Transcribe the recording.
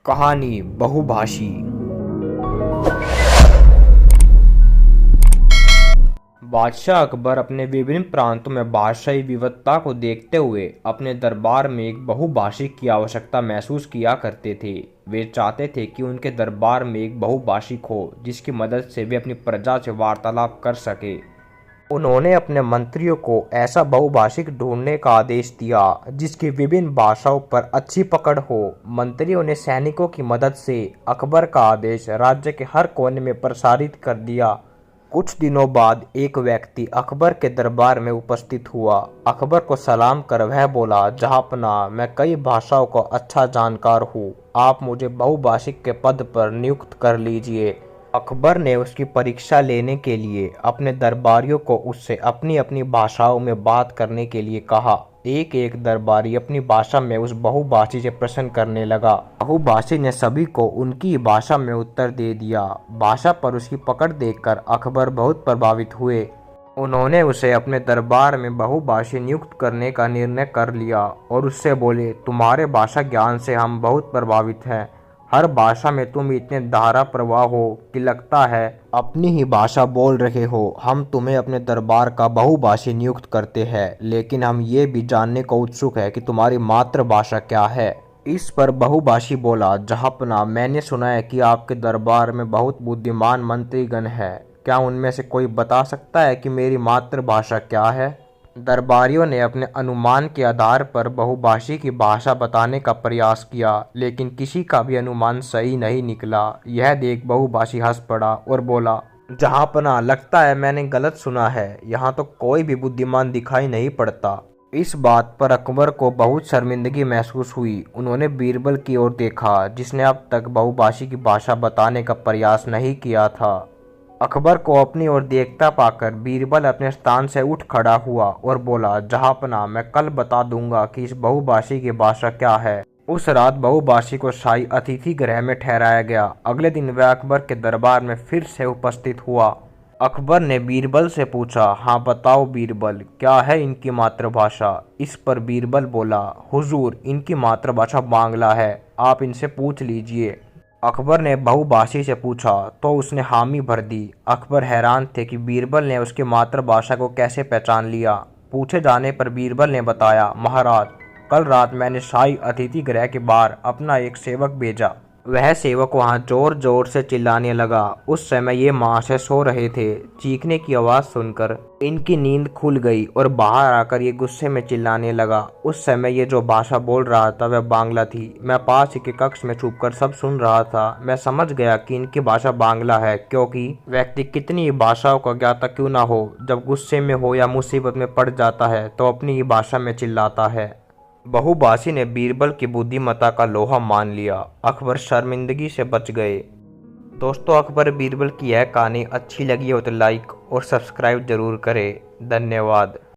कहानी बहुभाषी। बादशाह अकबर अपने विभिन्न प्रांतों में भाषाई विविधता को देखते हुए अपने दरबार में एक बहुभाषी की आवश्यकता महसूस किया करते थे। वे चाहते थे कि उनके दरबार में एक बहुभाषिक हो जिसकी मदद से वे अपनी प्रजा से वार्तालाप कर सके। उन्होंने अपने मंत्रियों को ऐसा बहुभाषिक ढूंढने का आदेश दिया जिसकी विभिन्न भाषाओं पर अच्छी पकड़ हो। मंत्रियों ने सैनिकों की मदद से अकबर का आदेश राज्य के हर कोने में प्रसारित कर दिया। कुछ दिनों बाद एक व्यक्ति अकबर के दरबार में उपस्थित हुआ। अकबर को सलाम कर वह बोला, जहांपनाह, मैं कई भाषाओं का अच्छा जानकार हूँ, आप मुझे बहुभाषिक के पद पर नियुक्त कर लीजिए। अकबर ने उसकी परीक्षा लेने के लिए अपने दरबारियों को उससे अपनी अपनी भाषाओं में बात करने के लिए कहा। एक एक दरबारी अपनी भाषा में उस बहुभाषी से प्रश्न करने लगा। बहुभाषी ने सभी को उनकी भाषा में उत्तर दे दिया। भाषा पर उसकी पकड़ देखकर अकबर बहुत प्रभावित हुए। उन्होंने उसे अपने दरबार में बहुभाषी नियुक्त करने का निर्णय कर लिया और उससे बोले, तुम्हारे भाषा ज्ञान से हम बहुत प्रभावित हैं। हर भाषा में तुम इतने धारा प्रवाह हो कि लगता है अपनी ही भाषा बोल रहे हो। हम तुम्हें अपने दरबार का बहुभाषी नियुक्त करते हैं, लेकिन हम ये भी जानने को उत्सुक है कि तुम्हारी मातृभाषा क्या है। इस पर बहुभाषी बोला, जहांपनाह, मैंने सुना है कि आपके दरबार में बहुत बुद्धिमान मंत्रीगण हैं। क्या उनमें से कोई बता सकता है कि मेरी मातृभाषा क्या है? दरबारियों ने अपने अनुमान के आधार पर बहुभाषी की भाषा बताने का प्रयास किया, लेकिन किसी का भी अनुमान सही नहीं निकला। यह देख बहुभाषी हंस पड़ा और बोला, जहांपनाह, लगता है मैंने गलत सुना है। यहाँ तो कोई भी बुद्धिमान दिखाई नहीं पड़ता। इस बात पर अकबर को बहुत शर्मिंदगी महसूस हुई। उन्होंने बीरबल की ओर देखा, जिसने अब तक बहुभाषी की भाषा बताने का प्रयास नहीं किया था। अकबर को अपनी ओर देखता पाकर बीरबल अपने स्थान से उठ खड़ा हुआ और बोला, जहांपनाह, मैं कल बता दूंगा कि इस बहुभाषी की भाषा क्या है। उस रात बहुभाषी को शाही अतिथि गृह में ठहराया गया। अगले दिन वह अकबर के दरबार में फिर से उपस्थित हुआ। अकबर ने बीरबल से पूछा, हाँ बताओ बीरबल, क्या है इनकी मातृभाषा? इस पर बीरबल बोला, हुजूर, इनकी मातृभाषा बांग्ला है, आप इनसे पूछ लीजिए। अकबर ने बहुभाषी से पूछा तो उसने हामी भर दी। अकबर हैरान थे कि बीरबल ने उसकी मातृभाषा को कैसे पहचान लिया। पूछे जाने पर बीरबल ने बताया, महाराज, कल रात मैंने शाही अतिथि गृह के बाहर अपना एक सेवक भेजा। वह सेवक वहां जोर जोर से चिल्लाने लगा। उस समय ये महाशय सो रहे थे। चीखने की आवाज़ सुनकर इनकी नींद खुल गई और बाहर आकर ये गुस्से में चिल्लाने लगा। उस समय ये जो भाषा बोल रहा था वह बांग्ला थी। मैं पास ही के कक्ष में छुपकर सब सुन रहा था। मैं समझ गया कि इनकी भाषा बांग्ला है, क्योंकि व्यक्ति कितनी ही भाषाओं का ज्ञाता क्यों ना हो, जब गुस्से में हो या मुसीबत में पड़ जाता है तो अपनी ही भाषा में चिल्लाता है। बहुभाषी ने बीरबल की बुद्धिमत्ता का लोहा मान लिया। अकबर शर्मिंदगी से बच गए। दोस्तों, अकबर बीरबल की यह कहानी अच्छी लगी हो तो लाइक और सब्सक्राइब जरूर करें। धन्यवाद।